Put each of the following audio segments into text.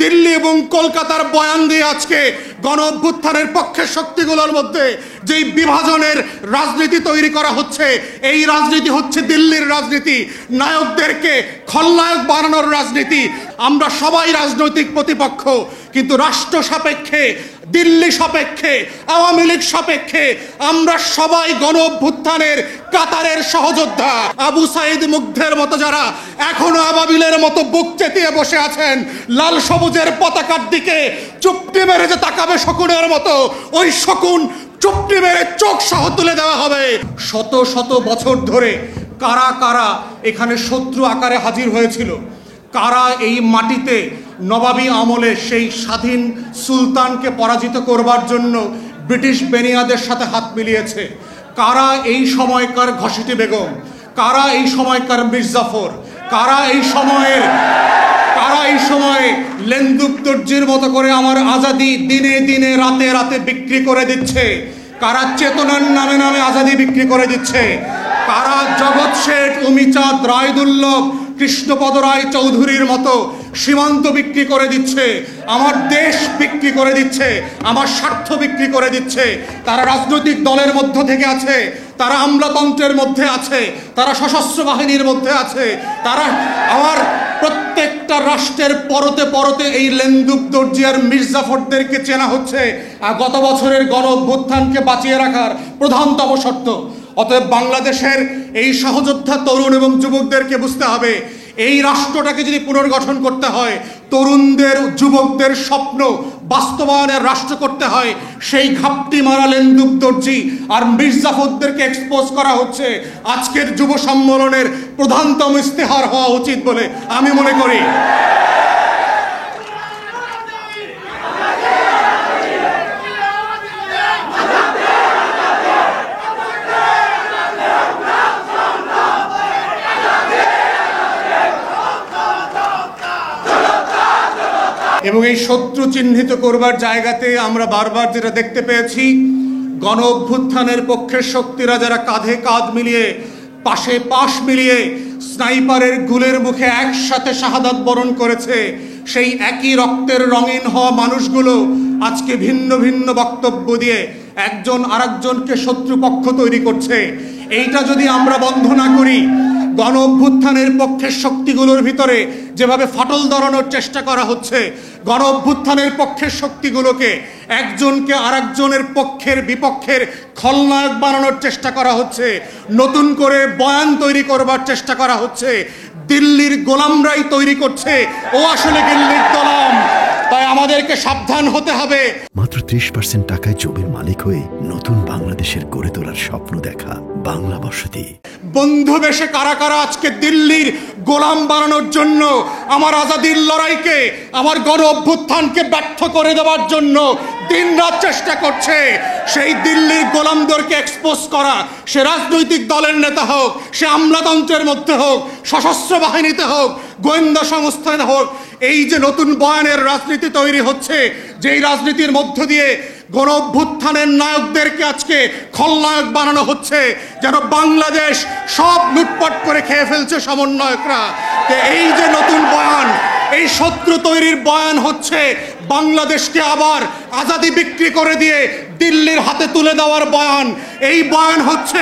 দিল্লি এবং কলকাতার বয়ান দিয়ে আজকে গণ অভ্যুত্থানের পক্ষের শক্তিগুলোর মধ্যে যেই বিভাজনের রাজনীতি তৈরি করা হচ্ছে, এই রাজনীতি হচ্ছে দিল্লির রাজনীতি, নায়কদেরকে খলনায়ক বানানোর রাজনীতি। আমরা সবাই রাজনৈতিক প্রতিপক্ষ, কিন্তু রাষ্ট্র সাপেক্ষে, দিল্লি সাপেক্ষে, আওয়ামী লীগ সাপেক্ষে আমরা সবাই গণ অভ্যুত্থানের কাতারের সহযোদ্ধা। আবু সাইদ মুগ্ধের মতো যারা এখনো আবাবিলের মতো বুক চেতিয়ে বসে আছেন লাল সবুজের পতাকার দিকে, চুপটি মেরে যে তাকাবে শকুনের মতো, ওই শকুন চুপটি মেরে চোখ সহ তুলে দেওয়া হবে। শত শত বছর ধরে কারা কারা এখানে শত্রু আকারে হাজির হয়েছিল, কারা এই মাটিতে নবাবী আমলে সেই স্বাধীন সুলতানকে পরাজিত করবার জন্য ব্রিটিশ বেনিয়াদের সাথে হাত মিলিয়েছে, কারা এই সময়কার ঘসিটি বেগম, কারা এই সময়কার মির্জাফর, কারা এই সময়ে লেন্দুক দর্জির মতো করে আমার আজাদি দিনে দিনে রাতে রাতে বিক্রি করে দিচ্ছে, কারা চেতনার নামে নামে আজাদি বিক্রি করে দিচ্ছে, কারা জগৎ শেঠ, উমিচাঁদ, রায়দুল্লভ, কৃষ্ণপদ রায় চৌধুরীর মতো সীমান্ত বিক্রি করে দিচ্ছে, আমার দেশ বিক্রি করে দিচ্ছে, আমার স্বার্থ বিক্রি করে দিচ্ছে। তারা রাজনৈতিক দলের মধ্য থেকে আছে, তারা আমলাতন্ত্রের মধ্যে আছে, তারা সশস্ত্র বাহিনীর মধ্যে আছে, তারা আমার প্রত্যেকটা রাষ্ট্রের পরতে পরতে এই লেন্দুক দর্জি আর মির্জাফরদেরকে চেনা হচ্ছে আর গত বছরের গণ অভ্যুত্থানকে বাঁচিয়ে রাখার প্রধানতম শর্ত। অতএব বাংলাদেশের এই সহযোদ্ধা তরুণ এবং যুবকদেরকে বুঝতে হবে, এই রাষ্ট্রটাকে যদি পুনর্গঠন করতে হয়, তরুণদের যুবকদের স্বপ্ন বাস্তবায়নের রাষ্ট্র করতে হয়, সেই ঘাপটি মারা লেন্দুক দর্জি আর মির্জাফরদেরকে এক্সপোজ করা হচ্ছে আজকের যুব সম্মেলনের প্রধানতম ইস্তেহার হওয়া উচিত বলে আমি মনে করি। এবং এই শত্রু চিহ্নিত করবার জায়গাতে আমরা বারবার যেটা দেখতে পেয়েছি, গণ অভ্যুত্থানের পক্ষের শক্তিরা যারা কাঁধে কাঁধ মিলিয়ে, পাশে পাশ মিলিয়ে স্নাইপারের গুলের মুখে একসাথে শাহাদাত বরণ করেছে, সেই একই রক্তের রঙিন হওয়া মানুষগুলো আজকে ভিন্ন ভিন্ন বক্তব্য দিয়ে একজন আরেকজনকে শত্রুপক্ষ তৈরি করছে। এইটা যদি আমরা বন্ধ না করি, গণ অভ্যুত্থানের পক্ষের শক্তিগুলোর ভিতরে যেভাবে ফাটল ধরানোর চেষ্টা করা হচ্ছে, গণ অভ্যুত্থানের পক্ষের শক্তিগুলোকে একজনকে আরেকজনের পক্ষের বিপক্ষের খলনায়ক বানানোর চেষ্টা করা হচ্ছে, নতুন করে বয়ান তৈরি করবার চেষ্টা করা হচ্ছে, দিল্লির গোলামরাই তৈরি করছে ও আসলে দিল্লির গোলাম। তাই আমাদেরকে সাবধান হতে হবে। মাত্র 30% টাকায় জমির মালিক হয়ে নতুন বাংলাদেশের গড়ে তোলার স্বপ্ন দেখা বাংলা বসতি। বন্ধু বেশে কারা কারা আজকে দিল্লির গোলাম বানানোর জন্য, আমার আজাদির লড়াইকে, আমার গণ অভ্যুত্থানকে ব্যর্থ করে দেওয়ার জন্য দিন রাত চেষ্টা করছে, সেই দিল্লির গোলামদেরকে এক্সপোজ করা, সে রাজনৈতিক দলের নেতা হোক, সে আমলাতন্ত্রের মধ্যে হোক, সশস্ত্র বাহিনীতে হোক, গোয়েন্দা সংস্থানে হোক, এই যে নতুন বয়ানের রাজনীতি তৈরি হচ্ছে, যেই রাজনীতির মধ্য দিয়ে গণ অভ্যুত্থানের নায়কদেরকে আজকে খলনায়ক বানানো হচ্ছে, যেন বাংলাদেশ সব লুটপাট করে খেয়ে ফেলছে সমন্বয়করা। এই যে নতুন বয়ান, এই শত্রু তৈরির বয়ান হচ্ছে বাংলাদেশকে আবার আজাদি বিক্রি করে দিয়ে দিল্লির হাতে তুলে দেওয়ার বয়ান। এই বয়ান হচ্ছে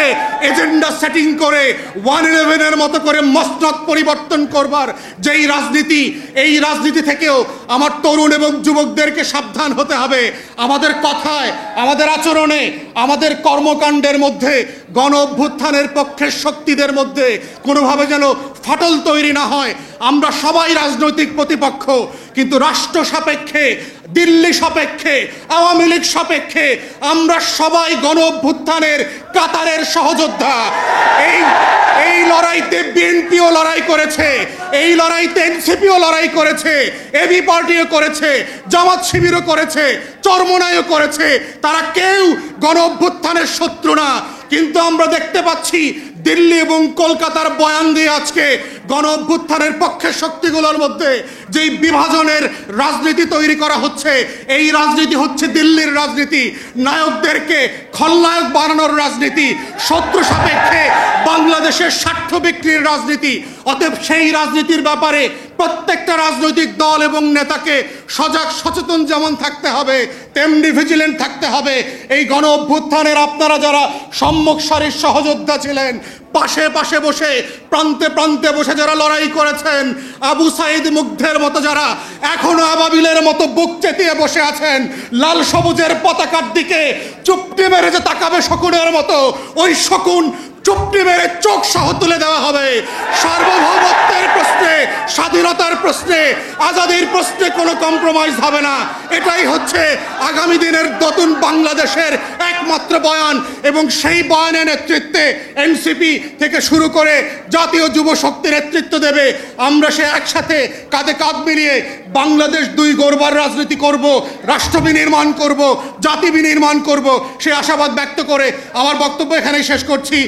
এজেন্ডা সেটিং করে 111-এর মতো করে মসনদ পরিবর্তন করবার যেই রাজনীতি, এই রাজনীতি থেকেও আমার তরুণ এবং যুবকদেরকে সাবধান হতে হবে। আমাদের কথায়, আমাদের আচরণে, আমাদের কর্মকাণ্ডের মধ্যে গণ অভ্যুত্থানের পক্ষের শক্তিদের মধ্যে কোনোভাবে যেন ফাটল তৈরি না হয়। আমরা সবাই রাজনৈতিক প্রতিপক্ষ, কিন্তু রাষ্ট্র সাপেক্ষে, দিল্লি সাপেক্ষে, আওয়ামী লীগ সাপেক্ষে আমরা সবাই গণ অভ্যুত্থানের কাতারের সহযোদ্ধা। এই লড়াইতে বিএনপিও লড়াই করেছে, এই লড়াইতে এনসিপিও লড়াই করেছে, এবি পার্টিও করেছে, জামাত শিবিরও করেছে, চরমোনাইও করেছে। তারা কেউ গণ অভ্যুত্থানের শত্রু না। কিন্তু আমরা দেখতে পাচ্ছি দিল্লি এবং কলকাতার বয়ান দিয়ে আজকে গণ অভ্যুত্থানের পক্ষের শক্তিগুলোর মধ্যে যেই বিভাজনের রাজনীতি তৈরি করা হচ্ছে, এই রাজনীতি হচ্ছে দিল্লির রাজনীতি, নায়কদেরকে খলনায়ক বানানোর রাজনীতি, শত্রু সাপেক্ষে বাংলাদেশের স্বার্থ বিক্রির রাজনীতি। অতএব সেই রাজনীতির ব্যাপারে প্রত্যেকটা রাজনৈতিক দল এবং নেতাকে সজাগ সচেতন যেমন থাকতে হবে, তেমনি ভিজিলেন্ট থাকতে হবে। এই গণ অভ্যুত্থানের আপনারা যারা সম্মুখ সারির সহযোদ্ধা ছিলেন, পাশে পাশে বসে, প্রান্তে প্রান্তে বসে যারা লড়াই করেছেন, আবু সাইদ মুগ্ধের মতো যারা এখনো আবাবিলের মতো বুক চেতিয়ে বসে আছেন, লাল সবুজের পতাকার দিকে চুপটি মেরে যে তাকাবে শকুনের মতো, ওই শকুন চুপটি মেরে চোখ সহ তুলে দেওয়া হবে। সার্বভৌমত্বের প্রশ্নে, স্বাধীনতার প্রশ্নে, আজাদির প্রশ্নে কোনো কম্প্রোমাইজ হবে না। এটাই হচ্ছে আগামী দিনের নতুন বাংলাদেশের একমাত্র বয়ান, এবং সেই বয়ানের নেতৃত্বে এনসিপি থেকে শুরু করে জাতীয় যুব শক্তি নেতৃত্ব দেবে। আমরা সে একসাথে কাঁধে কাঁধ মিলিয়ে বাংলাদেশ দুই গড়বার রাজনীতি করব, রাষ্ট্র বিনির্মাণ করব, জাতি বিনির্মাণ করব, সে আশাবাদ ব্যক্ত করে আমার বক্তব্য এখানেই শেষ করছি।